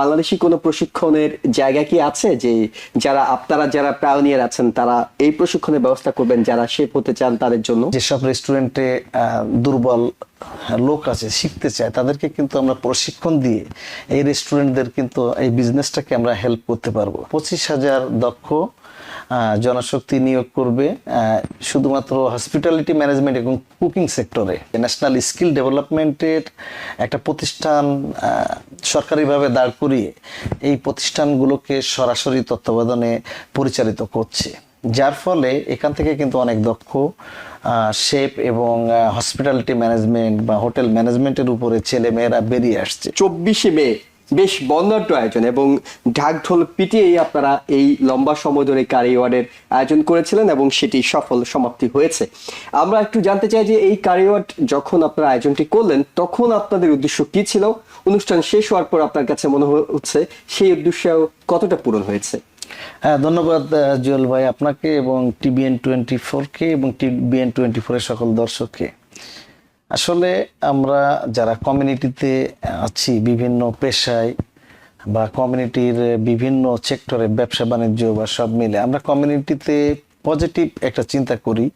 বাংলাদেশি কোনো প্রশিক্ষণের জায়গা কি আছে যে যারা পায়োনিয়ার আছেন তারা এই প্রশিক্ষণের ব্যবস্থা করবেন যারা শেফ হতে চান তাদের জন্য? যেসব রেস্টুরেন্টে দুর্বল লোক আছে, শিখতে চায়, তাদেরকে কিন্তু আমরা প্রশিক্ষণ দিয়ে এই রেস্টুরেন্টদের কিন্তু এই বিজনেসটাকে আমরা হেল্প করতে পারবো। 25,000 দক্ষ জনশক্তি নিয়োগ করবে শুধুমাত্র হসপিটালিটি ম্যানেজমেন্ট এবং কুকিং সেক্টরে। ন্যাশনাল স্কিল ডেভেলপমেন্টের একটা প্রতিষ্ঠান সরকারিভাবে দাঁড় করিয়ে এই প্রতিষ্ঠানগুলোকে সরাসরি তত্ত্বাবধানে পরিচালিত করছে, যার ফলে এখান থেকে কিন্তু অনেক দক্ষ শেফ এবং হসপিটালিটি ম্যানেজমেন্ট বা হোটেল ম্যানেজমেন্টের উপরে ছেলে মেয়েরা বেরিয়ে আসছে। 24শে মে বেশ বর্ণাঢ্য আয়োজন এবং ঢাক ঢোল পিটিয়ে আপনারা এই লম্বা সময় ধরে কারি অ্যাওয়ার্ডের আয়োজন করেছিলেন এবং সেটি সফল সমাপ্তি হয়েছে। আমরা একটু জানতে চাই যে এই কারি অ্যাওয়ার্ড যখন আপনারা আয়োজনটি করলেন তখন আপনাদের উদ্দেশ্য কি ছিল? অনুষ্ঠান শেষ হওয়ার পর আপনার কাছে মনে হচ্ছে সেই উদ্দেশ্য কতটা পূরণ হয়েছে? হ্যাঁ, ধন্যবাদ জুয়েল ভাই আপনাকে এবং TBN24 এবং TBN24 এর সকল দর্শককে। আসলে আমরা যারা কমিউনিটিতে আছি, বিভিন্ন পেশায় বা কমিউনিটির বিভিন্ন সেক্টরে ব্যবসা বাণিজ্য বা সব মিলে আমরা কমিউনিটিতে পজিটিভ একটা চিন্তা করি।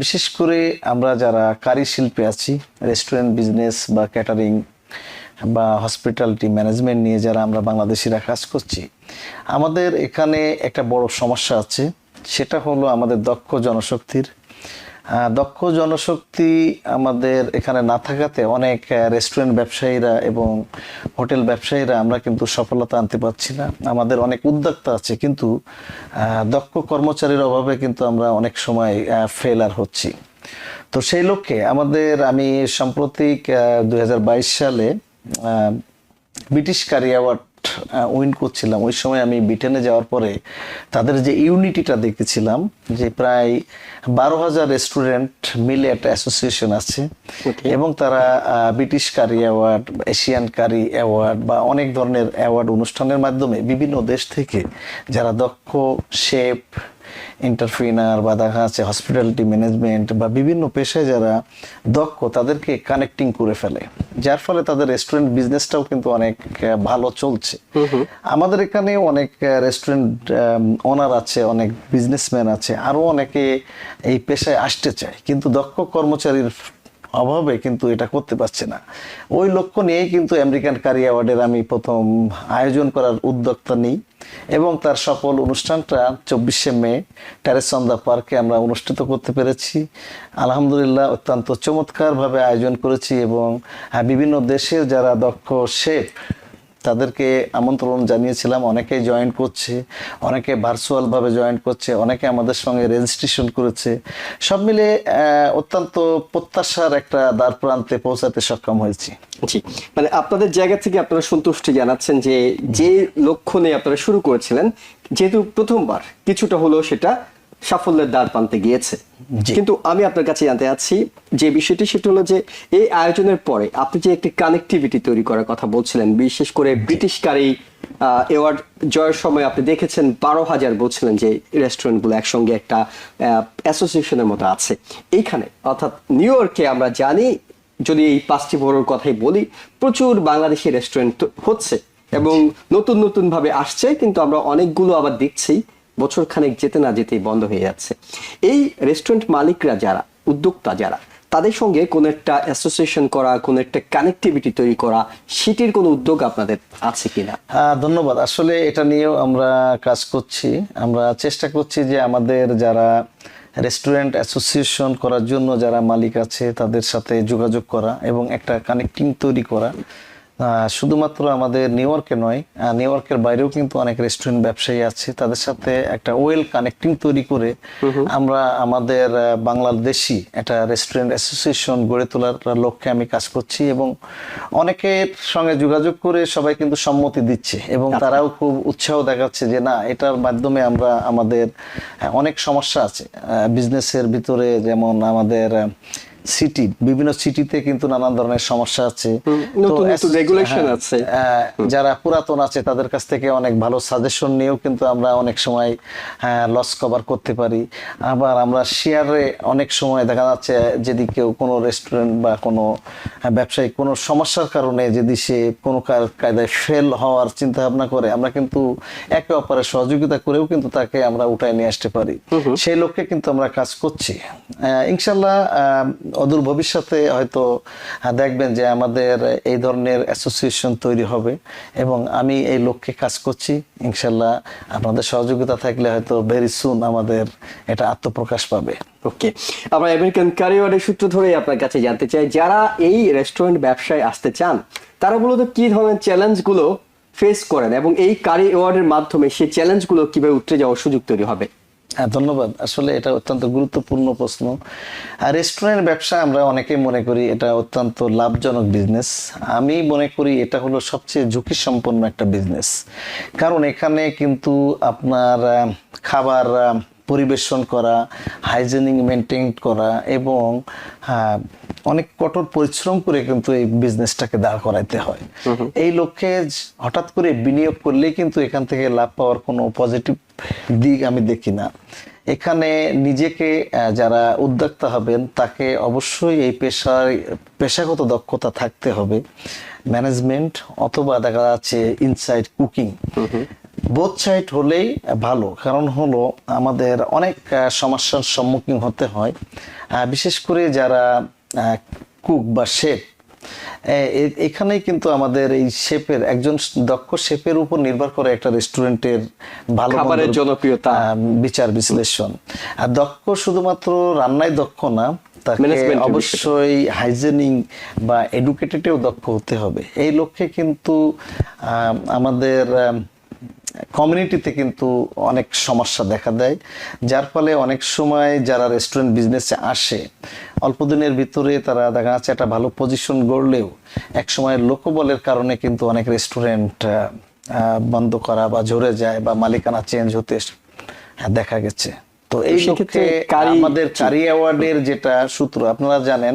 বিশেষ করে আমরা যারা কারি শিল্পে আছি, রেস্টুরেন্ট বিজনেস বা ক্যাটারিং বা হসপিটালিটি ম্যানেজমেন্ট নিয়ে যারা আমরা বাংলাদেশিরা কাজ করছি, আমাদের এখানে একটা বড় সমস্যা আছে। সেটা হলো আমাদের দক্ষ জনশক্তির। দক্ষ জনশক্তি আমাদের এখানে না থাকাতে অনেক রেস্টুরেন্ট ব্যবসায়ীরা এবং হোটেল ব্যবসায়ীরা আমরা কিন্তু সফলতা আনতে পারছি না। আমাদের অনেক উদ্যোক্তা আছে, কিন্তু দক্ষ কর্মচারীর অভাবে কিন্তু আমরা অনেক সময় ফেলার হচ্ছি। তো সেই লক্ষ্যে আমি সাম্প্রতিক 2022 সালে ব্রিটিশ কারি অ্যাওয়ার্ড উইন করছিলাম। ওই সময় আমি ব্রিটেনে যাওয়ার পরে তাদের যে ইউনিটিটা দেখেছিলাম, যে প্রায় 12,000 রেস্টুরেন্ট মিলে একটা অ্যাসোসিয়েশন আছে এবং তারা ব্রিটিশ কারি অ্যাওয়ার্ড, এশিয়ান কারি অ্যাওয়ার্ড বা অনেক ধরনের অ্যাওয়ার্ড অনুষ্ঠানের মাধ্যমে বিভিন্ন দেশ থেকে যারা দক্ষ শেফ, এন্টারপ্রিনার বা দেখা যাচ্ছে হসপিটালিটি ম্যানেজমেন্ট বা বিভিন্ন পেশায় যারা দক্ষ, তাদেরকে কানেক্টিং করে ফেলে, যার ফলে তাদের রেস্টুরেন্ট বিজনেসটাও কিন্তু অনেক ভালো চলছে। আমাদের এখানে অনেক রেস্টুরেন্ট ওনার আছে, অনেক বিজনেসম্যান আছে, আরো অনেকে এই পেশায় আসতে চায়, কিন্তু দক্ষ কর্মচারীর অভাবে কিন্তু এটা করতে পারছে না। ওই লক্ষ্য নিয়েই কিন্তু আমেরিকান কারি অ্যাওয়ার্ডের আমি প্রথম আয়োজন করার উদ্যোক্তা নিই এবং তার সফল অনুষ্ঠানটা 24শে মে টেরেস অন দ্য পার্কে আমরা অনুষ্ঠিত করতে পেরেছি। আলহামদুলিল্লাহ, অত্যন্ত চমৎকারভাবে আয়োজন করেছি এবং বিভিন্ন দেশের যারা দক্ষ শেফ তাদেরকে আমন্ত্রণ জানিয়েছিলাম। অনেকেই জয়েন করছে, অনেকে ভার্চুয়ালভাবে জয়েন করছে, অনেকে আমাদের সঙ্গে রেজিস্ট্রেশন করেছে। সব মিলে অত্যন্ত প্রত্যাশার একটা দ্বার প্রান্তে পৌঁছাতে সক্ষম হয়েছি। জি, মানে আপনাদের জায়গা থেকে আপনারা সন্তুষ্টি জানাচ্ছেন যে লক্ষ্য নিয়ে আপনারা শুরু করেছিলেন, যেহেতু প্রথমবার কিছুটা হলো সেটা সাফল্যের দ্বার প্রান্তে গিয়েছে। কিন্তু আমি আপনার কাছে জানতে চাচ্ছি যে বিষয়টি, সেটা হলো যে এই আয়োজনের পরে আপনি যে একটি কানেক্টিভিটি তৈরি করার কথা বলছিলেন, বিশেষ করে ব্রিটিশ কারি অ্যাওয়ার্ড জয়ের সময় আপনি দেখেছেন 12,000 বলছিলেন যে রেস্টুরেন্টগুলো একসঙ্গে একটা অ্যাসোসিয়েশনের মতো আছে এইখানে, অর্থাৎ নিউ ইয়র্কে আমরা জানি, যদি এই 5টি বড়োর কথাই বলি, প্রচুর বাংলাদেশি রেস্টুরেন্ট হচ্ছে এবং নতুন নতুন ভাবে আসছে, কিন্তু আমরা অনেকগুলো আবার দেখছি বছর খানেক যেতে না যেতেই বন্ধ হয়ে যাচ্ছে। এই রেস্টুরেন্ট মালিকরা যারা, উদ্যোক্তা যারা, তাদের সঙ্গে কোন একটা অ্যাসোসিয়েশন করা, কোন একটা কানেক্টিভিটি তৈরি করা, সেটির কোনো উদ্যোগ আপনাদের আছে কিনা? ধন্যবাদ। আসলে এটা নিয়েও আমরা কাজ করছি। আমরা চেষ্টা করছি যে আমাদের যারা রেস্টুরেন্ট অ্যাসোসিয়েশন করার জন্য যারা মালিক আছে তাদের সাথে যোগাযোগ করা এবং একটা কানেক্টিং তৈরি করা। শুধুমাত্র আমাদের নিউ ইয়র্কে নয়, নিউ ইয়র্কের বাইরেও কিন্তু অনেক রেস্টুরেন্ট ব্যবসায়ী আছে, তাদের সাথে একটা ওয়েল কানেক্টিং তৈরি করে আমরা আমাদের বাংলাদেশি একটা রেস্টুরেন্ট অ্যাসোসিয়েশন গড়ে তোলার লক্ষ্যে আমি কাজ করছি এবং অনেকের সঙ্গে যোগাযোগ করে সবাই কিন্তু সম্মতি দিচ্ছে এবং তারাও খুব উৎসাহ দেখাচ্ছে যে না, এটার মাধ্যমে আমরা আমাদের অনেক সমস্যা আছে বিজনেসের ভিতরে, যেমন আমাদের সিটি, বিভিন্ন সিটিতে কিন্তু নানান ধরনের সমস্যা আছে, নতুন নতুন রেগুলেশন আছে। যারা পুরাতন আছে তাদের কাছ থেকে অনেক ভালো সাজেশন নিয়েও কিন্তু আমরা অনেক সময় লস কভার করতে পারি। আবার আমরা শেয়ারে অনেক সময় দেখা যাচ্ছে যদি কেউ কোনো রেস্টুরেন্ট বা কোনো ব্যবসায়ী কোনো সমস্যার কারণে যদি সে কোনো কায়দায় ফেল হওয়ার চিন্তা ভাবনা করে, আমরা কিন্তু একে অপরের সহযোগিতা করেও কিন্তু তাকে আমরা উঠায় নিয়ে আসতে পারি। সেই লক্ষ্যে কিন্তু আমরা কাজ করছি। ইনশাল্লাহ অদূর ভবিষ্যতে হয়তো দেখবেন যে আমাদের এই ধরনের অ্যাসোসিয়েশন তৈরি হবে এবং আমি এই লক্ষ্যে কাজ করছি। ইনশাল্লাহ আপনাদের সহযোগিতা থাকলে হয়তো ভেরি সুন আমাদের এটা আত্মপ্রকাশ পাবে। ওকে, আমরা আমেরিকান কারিওয়ার্ডের সূত্র ধরে আপনার কাছে জানতে চাই, যারা এই রেস্টুরেন্ট ব্যবসায় আসতে চান তারা মূলত কি ধরনের চ্যালেঞ্জগুলো ফেস করেন এবং এই কারি অ্যাওয়ার্ডের মাধ্যমে সেই চ্যালেঞ্জগুলো কিভাবে উঠে যাওয়ার সুযোগ তৈরি হবে? হ্যাঁ, ধন্যবাদ। আসলে এটা অত্যন্ত গুরুত্বপূর্ণ প্রশ্ন। আর রেস্টুরেন্ট ব্যবসা আমরা অনেকেই মনে করি এটা অত্যন্ত লাভজনক বিজনেস। আমি মনে করি এটা হলো সবচেয়ে ঝুঁকি সম্পন্ন একটা বিজনেস, কারণ এখানে কিন্তু আপনার খাবার পরিবেশন করা, হাইজেনিক মেনটেন করা এবং অনেক কঠোর পরিশ্রম করে কিন্তু এই বিজনেসটাকে দাঁড় করাইতে হয়। এই লক্ষ্যে হঠাৎ করে বিনিয়োগ করলেই কিন্তু এখান থেকে লাভ পাওয়ার কোনো পজিটিভ দিক আমি দেখি না। এখানে নিজেকে যারা উদ্যোক্তা হবেন তাকে অবশ্যই এই পেশাগত দক্ষতা থাকতে হবে, ম্যানেজমেন্ট অথবা দেখা যাচ্ছে ইনসাইড কুকিং, বোথ সাইড হলেই ভালো। কারণ হলো আমাদের অনেক সমস্যার সম্মুখীন হতে হয়, বিশেষ করে যারা কুক বা শেফ। এখানেই কিন্তু আমাদের এই শেফের, একজন দক্ষ শেফের উপর নির্ভর করে একটা রেস্টুরেন্টের ভালো খাবারের জনপ্রিয়তা, বিচার বিশ্লেষণ। আর দক্ষ শুধুমাত্র রান্নায় দক্ষ না, তাকে অবশ্যই হাইজেনিং বা এডুকেটেডেও দক্ষ হতে হবে। এই লক্ষ্যে কিন্তু আমাদের কমিউনিটিতে কিন্তু অনেক সমস্যা দেখা দেয়, যার ফলে অনেক সময় যারা রেস্টুরেন্ট বিজনেসে আসে অল্প দিনের ভিতরে তারা দেখা যাচ্ছে একটা ভালো পজিশন গড়লেও এক সময় লোকবলের কারণে কিন্তু অনেক রেস্টুরেন্ট বন্ধ করা বা ঝরে যায় বা মালিকানা চেঞ্জ হতে দেখা গেছে। তো এই লক্ষ্যে আমাদের কারি অ্যাওয়ার্ডের যেটা সূত্র, আপনারা জানেন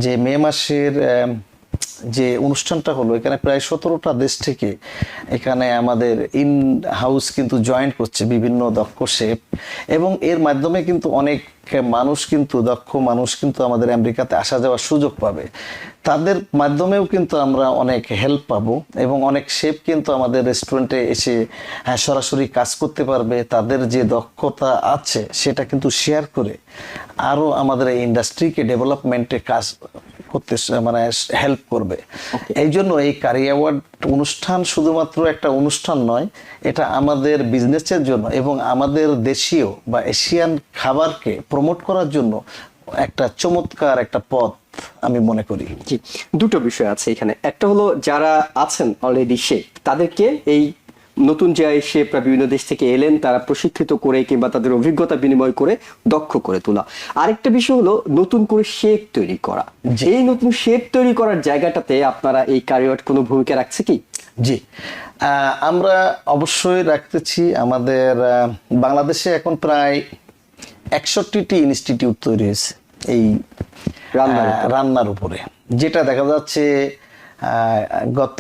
যে মে মাসের যে অনুষ্ঠানটা হলো, এখানে প্রায় 17টা দেশ থেকে এখানে আমাদের ইন হাউস কিন্তু জয়েন করছে বিভিন্ন দক্ষ শেফ, এবং এর মাধ্যমে কিন্তু অনেক মানুষ কিন্তু দক্ষ মানুষ কিন্তু আমাদের আমেরিকাতে আসা যাওয়ার সুযোগ পাবে। তাদের মাধ্যমেও কিন্তু আমরা অনেক হেল্প পাবো এবং অনেক শেফ কিন্তু আমাদের রেস্টুরেন্টে এসে সরাসরি কাজ করতে পারবে। তাদের যে দক্ষতা আছে সেটা কিন্তু শেয়ার করে আরো আমাদের এই ইন্ডাস্ট্রিকে ডেভেলপমেন্টে কাজ করতে মানে হেল্প করবে। এই জন্য এই কারি অ্যাওয়ার্ড অনুষ্ঠান শুধুমাত্র একটা অনুষ্ঠান নয়, এটা আমাদের বিজনেসের জন্য এবং আমাদের দেশীয় বা এশিয়ান খাবারকে প্রমোট করার জন্য একটা চমৎকার একটা পথ আমি মনে করি। জি, দুটো বিষয় আছে এখানে। একটা হলো যারা আছেন অলরেডি শেফ, তাদেরকে এই নতুন যে শেফরা বিভিন্ন দেশ থেকে এলেন তারা প্রশিক্ষিত করে কিংবা তাদের অভিজ্ঞতা বিনিময় করে দক্ষ করে তোলা। আরেকটা বিষয় হলো নতুন করে শেফ তৈরি করা। এই নতুন শেফ তৈরি করার জায়গাটাতে আপনারা এই কারিওয়ার্ড কোনো ভূমিকা রাখছে কি? জি, আমরা অবশ্যই রাখতেছি। আমাদের বাংলাদেশে এখন প্রায় 61টি ইনস্টিটিউট তৈরি হয়েছে এই রান্নার উপরে, যেটা দেখা যাচ্ছে গত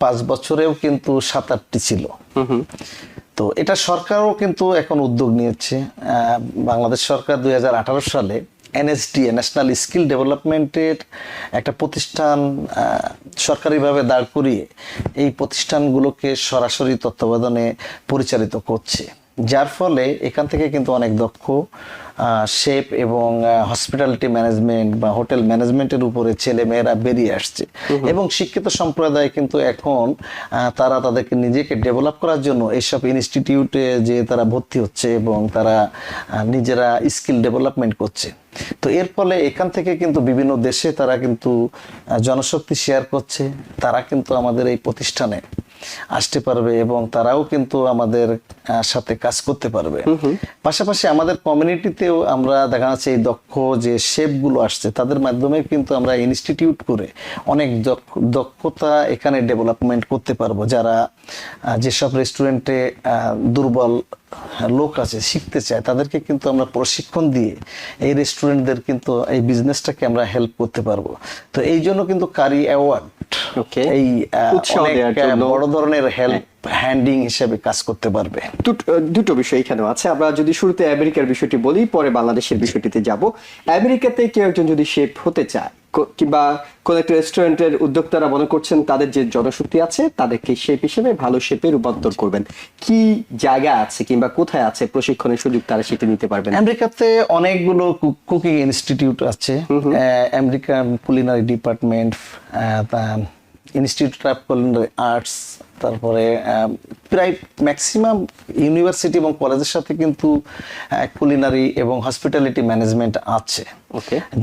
5 বছরেও কিন্তু 7-8টি ছিল। তো এটা সরকারও কিন্তু এখন উদ্যোগ নিয়েছে। বাংলাদেশ সরকার 2018 সালে এনএসডি, ন্যাশনাল স্কিল ডেভেলপমেন্টের একটা প্রতিষ্ঠান সরকারিভাবে দাঁড় করিয়ে এই প্রতিষ্ঠানগুলোকে সরাসরি তত্ত্বাবধানে পরিচালিত করছে, যার ফলে এখান থেকে কিন্তু অনেক দক্ষ শেফ এবং হসপিটালিটি ম্যানেজমেন্ট বা হোটেল ম্যানেজমেন্টের উপরে ছেলে মেয়েরা বেরিয়ে আসছে এবং শিক্ষিত সম্প্রদায় কিন্তু এখন তারা তাদেরকে নিজেকে ডেভেলপ করার জন্য এইসব ইনস্টিটিউটে যে তারা ভর্তি হচ্ছে এবং তারা নিজেরা স্কিল ডেভেলপমেন্ট করছে। তো এর ফলে এখান থেকে কিন্তু বিভিন্ন দেশে তারা কিন্তু জনশক্তি শেয়ার করছে, তারা কিন্তু আমাদের এই প্রতিষ্ঠানে আসতে পারবে এবং তারাও কিন্তু আমাদের সাথে কাজ করতে পারবে। পাশাপাশি আমাদের কমিউনিটিতেও আমরা দেখা যাচ্ছে এই দক্ষ যে শেফগুলো আসছে তাদের মাধ্যমে কিন্তু আমরা ইনস্টিটিউট করে অনেক দক্ষতা এখানে ডেভেলপমেন্ট করতে পারবো। যারা যেসব রেস্টুরেন্টে দুর্বল লোক আছে, শিখতে চায়, তাদেরকে কিন্তু আমরা প্রশিক্ষণ দিয়ে এই রেস্টুরেন্টদের কিন্তু এই বিজনেসটাকে আমরা হেল্প করতে পারবো। তো এই জন্য কিন্তু কারি অ্যাওয়ার্ড এই অনেক বড় ধরনের হেল্প হ্যান্ডিং হিসেবে কাজ করতে পারবে। দুটো বিষয় এখানেও আছে। আমরা যদি শুরুতে আমেরিকার বিষয়টি বলি, পরে বাংলাদেশের বিষয়টিতে যাব। আমেরিকাতে কেউ একজন যদি শেফ হতে চায় কিংবা কোন একটা রেস্টুরেন্টের উদ্যোক্তারা মনে করছেন তাদের যে জনশক্তি আছে তাদেরকে শেফ হিসেবে ভালো শেফে রূপান্তর করবেন, কি জায়গা আছে কিংবা কোথায় আছে প্রশিক্ষণের সুযোগ তারা সেটা নিতে পারবেন? আমেরিকাতে অনেকগুলো কুকিং ইনস্টিটিউট আছে, American culinary department, institute of culinary arts, তারপরে প্রায় ম্যাক্সিমাম ইউনিভার্সিটি এবং কলেজের সাথে কিন্তু কুলিনারি এবং হসপিটালিটি ম্যানেজমেন্ট আছে,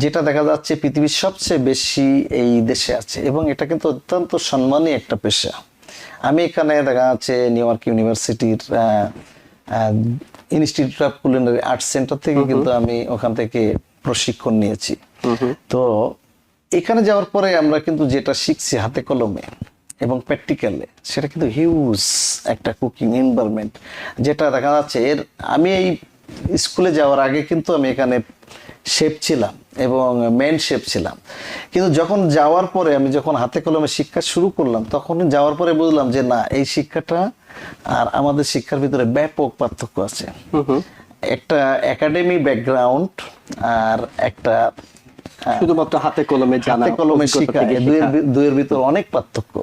যেটা দেখা যাচ্ছে পৃথিবীর সবচেয়ে বেশি এই দেশে আছে এবং এটা কিন্তু অত্যন্ত সম্মানী একটা পেশা। আমি এখানে দেখা যাচ্ছে নিউ ইয়র্ক ইউনিভার্সিটির institute of culinary arts centre থেকে কিন্তু আমি ওখান থেকে প্রশিক্ষণ নিয়েছি। তো এখানে যাওয়ার পরে আমরা কিন্তু যেটা শিখছি হাতে কলমে এবং প্র্যাকটিক্যালে, সেটা কিন্তু হিউজ একটা কুকিং এনভায়রনমেন্ট, যেটা দেখা যাচ্ছে আমি এই স্কুলে যাওয়ার আগে কিন্তু আমি এখানে শেফ ছিলাম এবং মেন শেফ ছিলাম, কিন্তু যখন যাওয়ার পরে আমি যখন হাতে কলমে শিক্ষা শুরু করলাম তখন যাওয়ার পরে বুঝলাম যে না, এই শিক্ষাটা আর আমাদের শিক্ষার ভিতরে ব্যাপক পার্থক্য আছে। একটা একাডেমি ব্যাকগ্রাউন্ড আর একটা শুধুমাত্র হাতে কলমে জানা, হাতে কলমে শিক্ষা, দুইয়ের ভিতর অনেক পার্থক্য।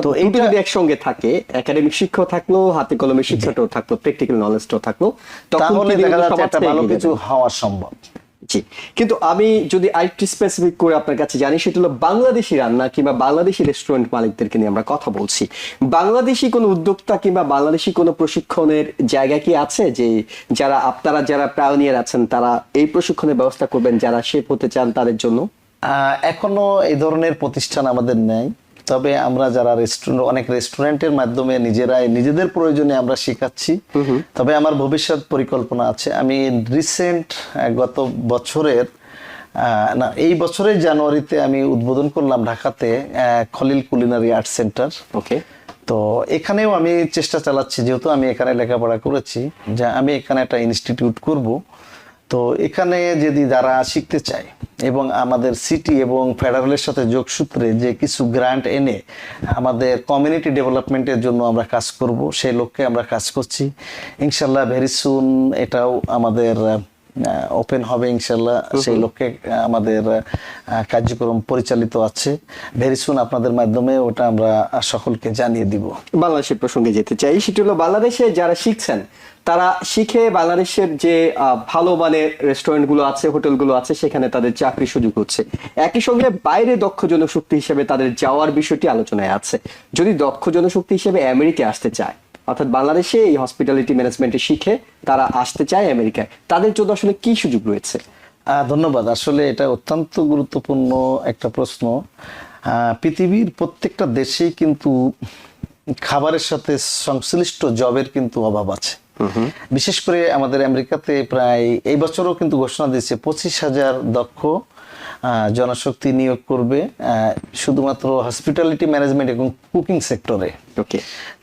তো এইটা যদি একসঙ্গে থাকে, একাডেমিক শিক্ষা থাকলো, হাতে কলমে শিক্ষাটাও থাকলো, প্র্যাকটিক্যাল নলেজটাও থাকলো, তাহলে দেখা যাচ্ছে একটা ভালো কিছু হওয়া সম্ভব। জি, কিন্তু আমি যদি আরেকটু স্পেসিফিক করে আপনার কাছে জানি, সেটা হলো বাংলাদেশি রান্না কিংবা বাংলাদেশি রেস্টুরেন্ট মালিকদেরকে নিয়ে আমরা কথা বলছি। বাংলাদেশি কোনো উদ্যোক্তা কিংবা বাংলাদেশি কোনো প্রশিক্ষণের জায়গা কি আছে, যে যারা পায়োনিয়ার আছেন তারা এই প্রশিক্ষণের ব্যবস্থা করবেন যারা শেফ হতে চান তাদের জন্য? এখনো এই ধরনের প্রতিষ্ঠান আমাদের নেই, তবে আমরা যারা অনেক রেস্টুরেন্টের মাধ্যমে নিজেদের প্রয়োজনে আমরা শেখাচ্ছি। তবে আমার ভবিষ্যৎ পরিকল্পনা আছে। আমি রিসেন্ট গত বছরের এই বছরের জানুয়ারিতে আমি উদ্বোধন করলাম ঢাকাতে খলিল কুলিনারি আর্ট সেন্টার। তো এখানেও আমি চেষ্টা চালাচ্ছি, যেহেতু আমি এখানে লেখাপড়া করেছি, যে আমি এখানে একটা ইনস্টিটিউট করব। তো এখানে যদি যারা শিখতে চায় এবং আমাদের সিটি এবং ফেডারেলের সাথে যোগসূত্রে যে কিছু গ্রান্ট এনে আমাদের কমিউনিটি ডেভেলপমেন্টের জন্য আমরা কাজ করব, সেই লক্ষ্যে আমরা কাজ করছি। ইনশাল্লাহ ভেরি সুন এটাও আমাদের ওপেন হবে ইনশাল্লাহ, সেই লক্ষ্যে আমাদের কার্যক্রম পরিচালিত আছে। ভেরি সুন আপনাদের মাধ্যমে ওটা আমরা সকলকে জানিয়ে দিব। বাংলাদেশের প্রসঙ্গে যেতে চাই, সেটা হলো বাংলাদেশে যারা শিখছেন তারা শিখে বাংলাদেশের যে ভালো মানের রেস্টুরেন্ট গুলো আছে, হোটেল গুলো আছে, সেখানে তাদের চাকরির সুযোগ হচ্ছে। একই সঙ্গে বাইরে দক্ষ জনশক্তি হিসেবে তাদের যাওয়ার বিষয়টি আলোচনায় আছে। যদি দক্ষ জনশক্তি হিসেবে আমেরিকা আসতে চায়, অর্থাৎ বাংলাদেশে এই হসপিটালিটি ম্যানেজমেন্টে শিখে তারা আসতে চায় আমেরিকায়, তাদের জন্য আসলে কি সুযোগ রয়েছে? ধন্যবাদ। আসলে এটা অত্যন্ত গুরুত্বপূর্ণ একটা প্রশ্ন। পৃথিবীর প্রত্যেকটা দেশেই কিন্তু খাবারের সাথে সংশ্লিষ্ট জবের কিন্তু অভাব আছে। বিশেষ করে আমাদের আমেরিকাতে প্রায় এই বছরও কিন্তু ঘোষণা দিয়েছে 25,000 দক্ষ জনশক্তি নিয়োগ করবে শুধুমাত্র হসপিটালিটি ম্যানেজমেন্ট এবং কুকিং সেক্টরে।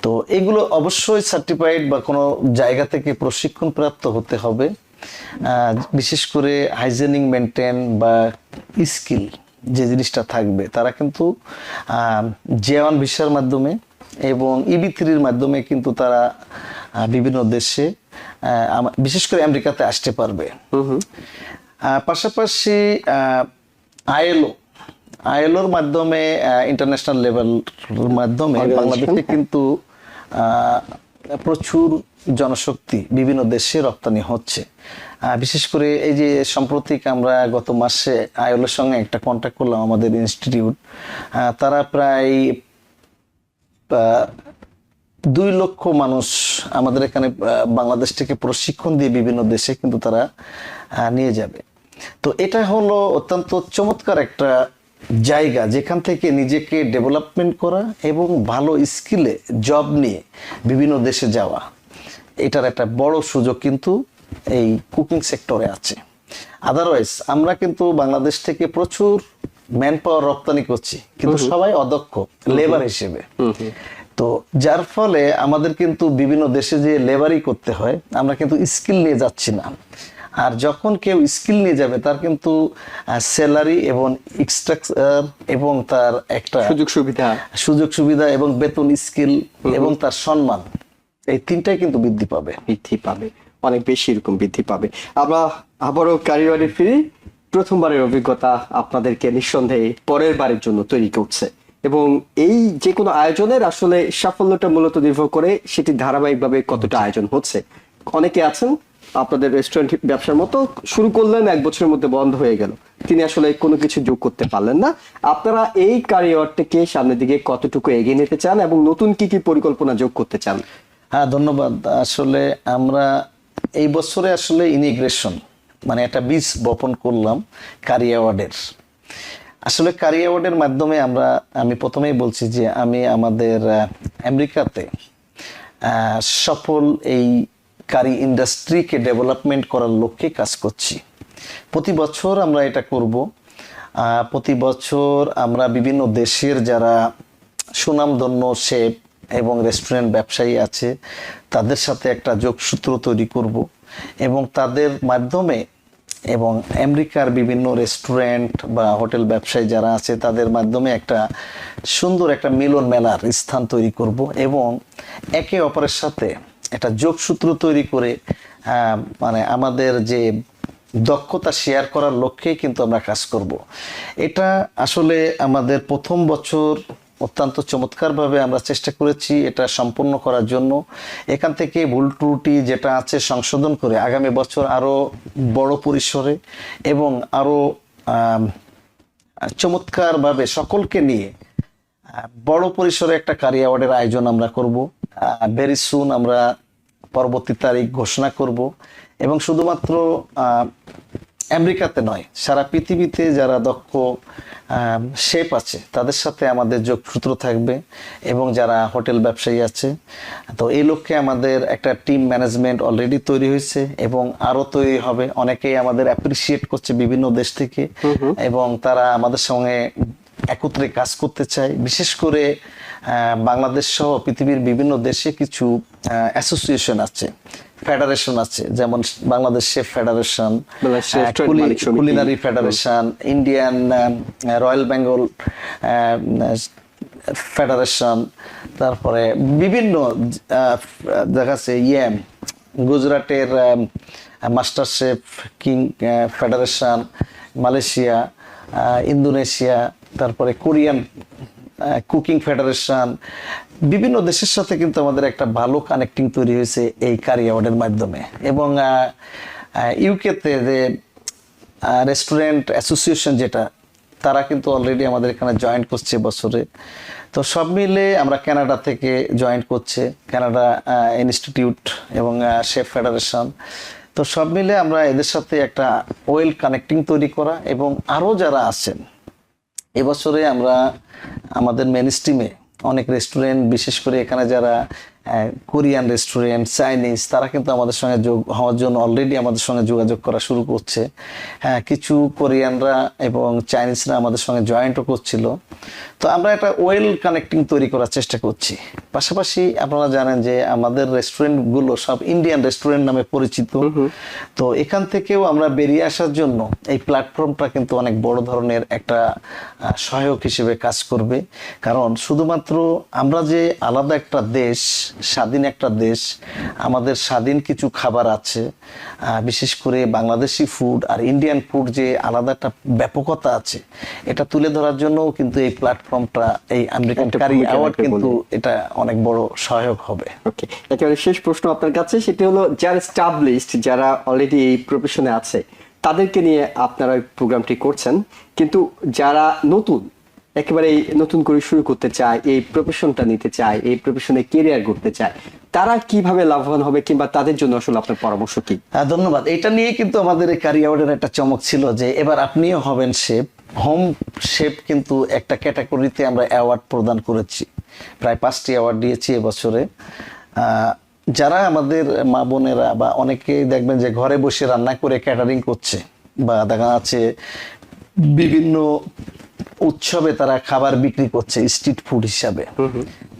তো এগুলো অবশ্যই সার্টিফাইড বা কোনো জায়গা থেকে প্রশিক্ষণ প্রাপ্ত হতে হবে। বিশেষ করে হাইজেনিক মেনটেন বা স্কিল যে জিনিসটা থাকবে, তারা কিন্তু জে1 ভিসার মাধ্যমে এবং EB3-র মাধ্যমে কিন্তু তারা বিভিন্ন দেশে বিশেষ করে আমেরিকাতে আসতে পারবে। পাশাপাশি আইএলওর মাধ্যমে ইন্টারন্যাশনাল লেভেলের মাধ্যমে বাংলাদেশে কিন্তু প্রচুর জনশক্তি বিভিন্ন দেশে রপ্তানি হচ্ছে। বিশেষ করে এই যে সাম্প্রতিক আমরা গত মাসে আইএলওর সঙ্গে একটা কন্ট্যাক্ট করলাম, আমাদের ইনস্টিটিউট, তারা প্রায় 2 লক্ষ মানুষ আমাদের এখানে বাংলাদেশ থেকে প্রশিক্ষণ দিয়ে বিভিন্ন দেশে কিন্তু তারা নিয়ে যাবে। তো এটা হলো অত্যন্ত চমৎকার একটা জায়গা যেখান থেকে নিজেকে ডেভেলপমেন্ট করা এবং ভালো স্কিলে জব নিয়ে বিভিন্ন দেশে যাওয়া, এটার একটা বড় সুযোগ কিন্তু এই কুকিং সেক্টরে আছে। আদারওয়াইজ আমরা কিন্তু বাংলাদেশ থেকে প্রচুর ম্যান পাওয়ার রপ্তানি করছি, কিন্তু সবাই অদক্ষ লেবার হিসেবে। তো যার ফলে আমাদের কিন্তু বিভিন্ন দেশে যে লেবারই করতে হয়, আমরা কিন্তু স্কিল নিয়ে যাচ্ছি না। আর যখন কেউ স্কিল নিয়ে যাবে তার কিন্তু স্যালারি এবং স্ট্রাকচার এবং তার একটা সুযোগ সুবিধা এবং বেতন, স্কিল এবং তার সম্মান, এই তিনটাই কিন্তু বৃদ্ধি পাবে, অনেক বেশি এরকম বৃদ্ধি পাবে। আমরা আবারও কারিগরি ফিরি। প্রথমবারের অভিজ্ঞতা আপনাদেরকে নিঃসন্দেহে পরের বারের জন্য তৈরি করছে, এবং এই যে কোনো আয়োজনের আসলে সাফল্যটা মূলত নির্ভর করে সেটি ধারাবাহিকভাবে কতটা আয়োজন হচ্ছে। অনেকে আছেন আপনাদের রেস্টুরেন্ট ব্যবসার মতো শুরু করলেন, 1 বছরের মধ্যে বন্ধ হয়ে গেল, তিনি আসলে কোনো কিছু যোগ করতে পারলেন না। আপনারা এই কারিগরটাকে সামনের দিকে কতটুকু এগিয়ে নিতে চান এবং নতুন কি কি পরিকল্পনা যোগ করতে চান? হ্যাঁ, ধন্যবাদ। আসলে আমরা এই বছরে আসলে ইনিগ্রেশন মানে একটা বীজ বপন করলাম কারি অ্যাওয়ার্ডের। আসলে কারি অ্যাওয়ার্ডের মাধ্যমে আমি প্রথমেই বলছি যে আমি আমাদের আমেরিকাতে সফল এই কারি ইন্ডাস্ট্রিকে ডেভেলপমেন্ট করার লক্ষ্যে কাজ করছি। প্রতি বছর আমরা এটা করব। প্রতি বছর আমরা বিভিন্ন দেশের যারা সুনামধন্য শেফ এবং রেস্টুরেন্ট ব্যবসায়ী আছে তাদের সাথে একটা যোগসূত্র তৈরি করব, এবং তাদের মাধ্যমে এবং আমেরিকার বিভিন্ন রেস্টুরেন্ট বা হোটেল ব্যবসায়ী যারা আছে তাদের মাধ্যমে একটা সুন্দর একটা মিলন মেলার স্থান তৈরি করব, এবং একে অপরের সাথে একটা যোগসূত্র তৈরি করে মানে আমাদের যে দক্ষতা শেয়ার করার লক্ষ্যেই কিন্তু আমরা কাজ করব। এটা আসলে আমাদের প্রথম বছর অত্যন্ত চমৎকারভাবে আমরা চেষ্টা করেছি এটা সম্পূর্ণ করার জন্য। এখান থেকে ভুল ত্রুটি যেটা আছে সংশোধন করে আগামী বছর আরো বড় পরিসরে এবং আরো চমৎকারভাবে সকলকে নিয়ে বড় পরিসরে একটা কারি অ্যাওয়ার্ডের আয়োজন আমরা করব। ভেরি সুন আমরা পরবর্তী তারিখ ঘোষণা করব, এবং শুধুমাত্র আমেরিকাতে নয়, সারা পৃথিবীতে যারা দক্ষ শেফ আছে তাদের সাথে আমাদের যোগসূত্র থাকবে, এবং যারা হোটেল ব্যবসায়ী আছে। তো এই লক্ষ্যে আমাদের একটা টিম ম্যানেজমেন্ট অলরেডি তৈরি হয়েছে এবং আরো তৈরি হবে। অনেকেই আমাদের অ্যাপ্রিসিয়েট করছে বিভিন্ন দেশ থেকে, এবং তারা আমাদের সঙ্গে একত্রে কাজ করতে চায়। বিশেষ করে বাংলাদেশ সহ পৃথিবীর বিভিন্ন দেশে কিছু অ্যাসোসিয়েশন আছে, ফেডারেশন আছে, যেমন Bangladesh chef federation, culinary federation, Indian royal Bengal federation, তারপরে বিভিন্ন দেখাচ্ছে গুজরাটের master chef king federation, Malaysia, Indonesia, তারপরে কোরিয়ান কুকিং ফেডারেশন, বিভিন্ন দেশের সাথে কিন্তু আমাদের একটা ভালো কানেক্টিং তৈরি হয়েছে এই কারি অ্যাওয়ার্ডের মাধ্যমে। এবং ইউকেতে যে রেস্টুরেন্ট অ্যাসোসিয়েশন যেটা, তারা কিন্তু অলরেডি আমাদের এখানে জয়েন করছে বছরে। তো সব মিলে আমরা কানাডা থেকে জয়েন করছে, কানাডা ইনস্টিটিউট এবং শেফ ফেডারেশন। তো সব মিলে আমরা এদের সাথে একটা ওয়েল কানেক্টিং তৈরি করা, এবং আরও যারা আছেন এবছরে আমরা আমাদের মেন স্ট্রিমে অনেক রেস্টুরেন্ট, বিশেষ করে এখানে যারা কোরিয়ান রেস্টুরেন্ট, চাইনিজ, তারা কিন্তু আমাদের সঙ্গে যোগ হওয়ার জন্য অলরেডি আমাদের সঙ্গে যোগাযোগ করা শুরু করছে। হ্যাঁ, কিছু কোরিয়ানরা এবং চাইনিজরা আমাদের সঙ্গে জয়েন্টও করছিল। তো আমরা একটা ওয়েল কানেক্টিং তৈরি করার চেষ্টা করছি। পাশাপাশি আপনারা জানেন যে আমাদের রেস্টুরেন্টগুলো সব ইন্ডিয়ান রেস্টুরেন্ট নামে পরিচিত। তো এখান থেকেও আমরা বেরিয়ে আসার জন্য এই প্ল্যাটফর্মটা কিন্তু অনেক বড় ধরনের একটা সহায়ক হিসেবে কাজ করবে। কারণ শুধুমাত্র আমরা যে আলাদা একটা দেশ, স্বাধীন একটা দেশ, আমাদের স্বাধীন কিছু খাবার আছে, বিশেষ করে বাংলাদেশি ফুড আর ইন্ডিয়ান ফুড যে আলাদা একটা ব্যাপকতা আছে, এটা তুলে ধরার জন্য কিন্তু এই প্ল্যাটফর্মটা, এই আমেরিকান কারি অ্যাওয়ার্ড কিন্তু এটা অনেক বড় সহায়ক হবে। ওকে, একেবারে শেষ প্রশ্ন আপনার কাছে, সেটা হলো যারা এস্টাবলিশড, যারা অলরেডি এই প্রফেশনে আছে, তাদেরকে নিয়ে আপনারা প্রোগ্রামটি করছেন, কিন্তু যারা নতুন, একেবারে নতুন করে শুরু করতে চায়, এই প্রফেশনটা নিতে চায়, এই প্রফেশনে ক্যারিয়ার করতে চায়, তারা কিভাবে লাভবান হবে, কিংবা তাদের জন্য আসলে আপনার পরামর্শ কি? ধন্যবাদ। এটা নিয়ে কিন্তু আমাদের এই কারি অ্যাওয়ার্ডের একটা চমক ছিল যে এবার আপনিও হবেন শেফ, হোম শেফ কিন্তু একটা ক্যাটাগরিতে আমরা অ্যাওয়ার্ড প্রদান করেছি, প্রায় 5টি অ্যাওয়ার্ড দিয়েছি এবছরে। যারা আমাদের মা বোনেরা বা অনেকেই দেখবেন যে ঘরে বসে রান্না করে ক্যাটারিং করছে, বা দেখা যাচ্ছে বিভিন্ন উৎসবে তারা খাবার বিক্রি করছে স্ট্রিট ফুড হিসাবে,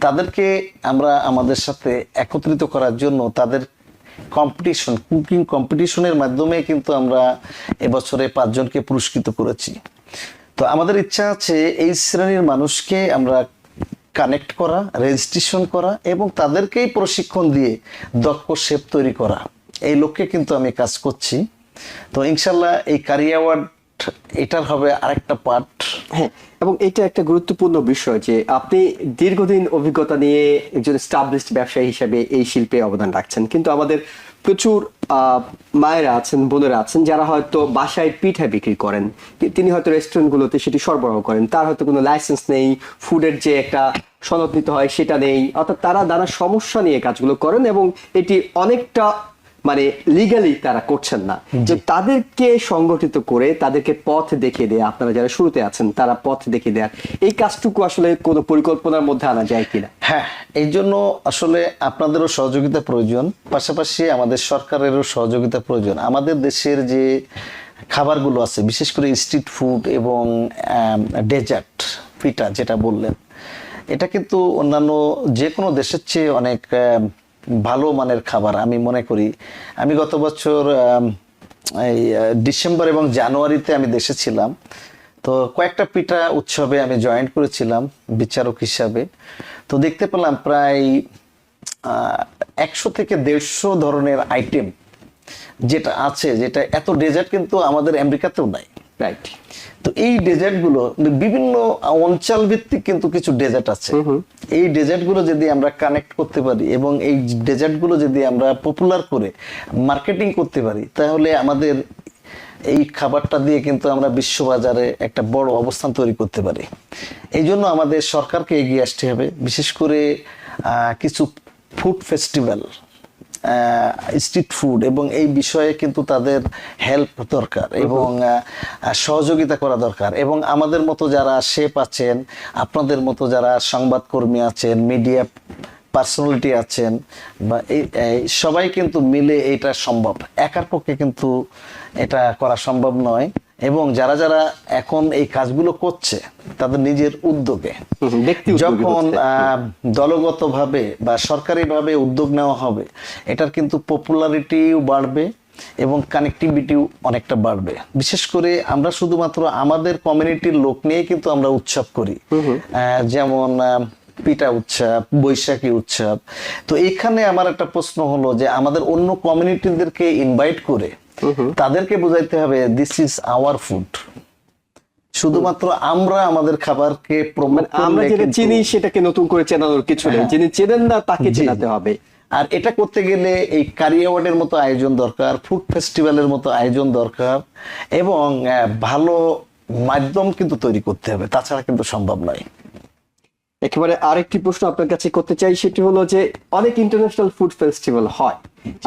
তাদেরকে আমরা আমাদের সাথে একত্রিত করার জন্য তাদের কম্পিটিশন, কুকিং কম্পিটিশনের মাধ্যমে কিন্তু আমরা এবছরে 5 জনকে পুরস্কৃত করেছি। তো আমাদের ইচ্ছা আছে এই শ্রেণীর মানুষকে আমরা কানেক্ট করা, রেজিস্ট্রেশন করা এবং তাদেরকেই প্রশিক্ষণ দিয়ে দক্ষ শেফ তৈরি করা, এই লক্ষ্যে কিন্তু আমি কাজ করছি। তো ইনশাল্লাহ এই কারি অ্যাওয়ার্ড এটার হবে আরেকটা পার্ট। হ্যাঁ, এবং এটা একটা গুরুত্বপূর্ণ বিষয় যে আপনি দীর্ঘদিন অভিজ্ঞতা নিয়ে একজন এস্টাবলিশড ব্যবসায়ী হিসেবে এই শিল্পে অবদান রাখছেন, কিন্তু আমাদের প্রচুর মায়েরা আছেন, বোনেরা আছেন যারা হয়তো বাসায় পিঠা বিক্রি করেন, তিনি হয়তো রেস্টুরেন্টগুলোতে সেটি সরবরাহ করেন, তার হয়তো কোনো লাইসেন্স নেই, ফুডের যে একটা সনদ নিতে হয় সেটা নেই, অর্থাৎ তারা নানা সমস্যা নিয়ে কাজগুলো করেন এবং এটি অনেকটা মানে লিগালি তারা করছেন না। যে তাদেরকে সংগঠিত করে তাদেরকে পথ দেখিয়ে দেয়া, আপনারা যারা শুরুতে আছেন তারা পথ দেখিয়ে দেয়া, এই কাজটুকু আসলে কোনো পরিকল্পনার মধ্যে আনা যায় কিনা? হ্যাঁ, এই জন্য আসলে আপনাদেরও সহযোগিতা প্রয়োজন, পাশাপাশি আমাদের সরকারেরও সহযোগিতা প্রয়োজন। আমাদের দেশের যে খাবারগুলো আছে, বিশেষ করে স্ট্রিট ফুড এবং ডেজার্ট পিঠা যেটা বললেন, এটা কিন্তু অন্যান্য যে কোনো দেশের চেয়ে অনেক ভালো মানের খাবার আমি মনে করি। আমি গত বছর এই ডিসেম্বর এবং জানুয়ারিতে আমি দেশে ছিলাম, তো কয়েকটা পিঠা উৎসবে আমি জয়েন করেছিলাম বিচারক হিসাবে। তো দেখতে পেলাম প্রায় 100 থেকে 150 ধরনের আইটেম যেটা আছে, যেটা এত ডেজার্ট কিন্তু আমাদের আমেরিকাতেও নাই। রাইট। তো এই ডেজার্ট গুলো বিভিন্ন অঞ্চল ভিত্তিক কিন্তু কিছু ডেজার্ট আছে। এই ডেজার্ট গুলো যদি আমরা কানেক্ট করতে পারি এবং এই ডেজার্ট গুলো যদি আমরা পপুলার করে মার্কেটিং করতে পারি, তাহলে আমাদের এই খাবারটা দিয়ে কিন্তু আমরা বিশ্ববাজারে একটা বড় অবস্থান তৈরি করতে পারি। এই জন্য আমাদের সরকারকে এগিয়ে আসতে হবে, বিশেষ করে কিছু ফুড ফেস্টিভ্যাল, স্ট্রিট ফুড এবং এই বিষয়ে কিন্তু তাদের হেল্প দরকার এবং সহযোগিতা করা দরকার। এবং আমাদের মতো যারা শেফ আছেন, আপনাদের মতো যারা সংবাদকর্মী আছেন, মিডিয়া পার্সোনালিটি আছেন, বা এই সবাই কিন্তু মিলে এটা সম্ভব, একার পক্ষে কিন্তু এটা করা সম্ভব নয়। এবং যারা যারা এখন এই কাজগুলো করছে তাদের নিজের উদ্যোগে যখন দলগতভাবে বা সরকারিভাবে উদ্যোগ নেওয়া হবে, এটার কিন্তু পপুলারিটিও বাড়বে এবং কানেক্টিভিটিও অনেকটা বাড়বে। বিশেষ করে আমরা শুধুমাত্র আমাদের কমিউনিটির লোক নিয়ে কিন্তু আমরা উৎসব করি, যেমন পিঠা উৎসব, বৈশাখী উৎসব। তো এখানে আমার একটা প্রশ্ন হলো যে আমাদের অন্য কমিউনিটিদেরকে ইনভাইট করে তাদেরকে বোঝাইতে হবে দিস ইজ আওয়ার ফুড। শুধুমাত্র আমরা আমাদের খাবারকে প্রমোট করলে, আমরা যেটা চিনি সেটাকে নতুন করে চেনানোর কিছু নেই, যিনি চেনেন না তাকে চেনাতে হবে। আর এটা করতে গেলে এই কারি অ্যাওয়ার্ডের মতো আয়োজন দরকার, ফুড ফেস্টিভ্যালের মতো আয়োজন দরকার এবং ভালো মাধ্যম কিন্তু তৈরি করতে হবে, তাছাড়া কিন্তু সম্ভব নয়। একেবারে আরেকটি প্রশ্ন আপনার কাছে করতে চাই, সেটি হলো যে অনেক ইন্টারন্যাশনাল ফুড ফেস্টিভ্যাল হয়,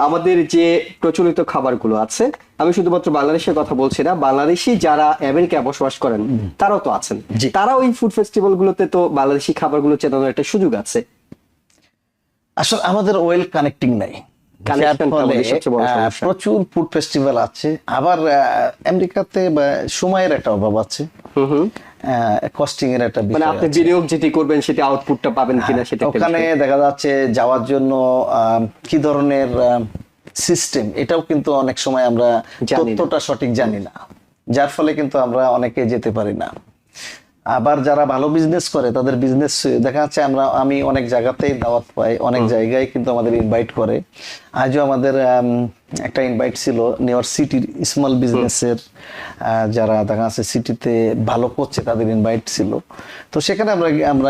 আমাদের যে প্রচলিত খাবারগুলো আছে, আমি শুধুমাত্র বাংলাদেশের কথা বলছি না, বাংলাদেশি যারা আমেরিকায় বসবাস করেন তারাও তো আছেন, তারা ওই ফুড ফেস্টিভ্যাল গুলোতে তো বাংলাদেশি খাবারগুলো চেনানোর একটা সুযোগ আছে। আসলে আমাদের ওয়েল কানেক্টিং নাই, প্রচুর ফুড ফেস্টিভ্যাল আছে, আবার আমেরিকাতে সময়ের একটা অভাব আছে, কস্টিং এর একটা বিষয়, মানে আপনি বিনিয়োগ যেটি করবেন সেটা আউটপুটটা পাবেন কিনা সেটা। ওখানে দেখা যাচ্ছে যাওয়ার জন্য কি ধরনের সিস্টেম, এটাও কিন্তু অনেক সময় আমরা তথ্যটা সঠিক জানি না, যার ফলে কিন্তু আমরা অনেকে যেতে পারি না। আবার যারা ভালো বিজনেস করে তাদের বিজনেস দেখা যাচ্ছে আমি অনেক জায়গাতেই দাওয়াত পাই, অনেক জায়গায় কিন্তু আমাদের ইনভাইট করে। আজও আমাদের একটা ইনভাইট ছিল নিউ ইয়র্ক সিটির স্মল বিজনেসের, যারা দেখা যাচ্ছে সিটিতে ভালো করছে তাদের ইনভাইট ছিল। তো সেখানে আমরা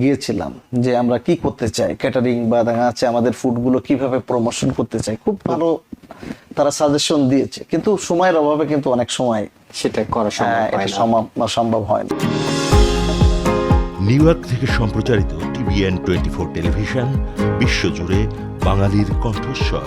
গিয়েছিলাম যে আমরা কি করতে চাই, ক্যাটারিং বা দেখা যাচ্ছে আমাদের ফুডগুলো কিভাবে প্রমোশন করতে চাই, খুব ভালো তারা সাজেশন দিয়েছে, কিন্তু সময়ের অভাবে কিন্তু অনেক সময় সেটা করা সম্ভব হয় না। নিউ ইয়র্ক থেকে সম্প্রচারিত TVN 24 টেলিভিশন, বিশ্বজুড়ে বাঙালির কণ্ঠস্বর।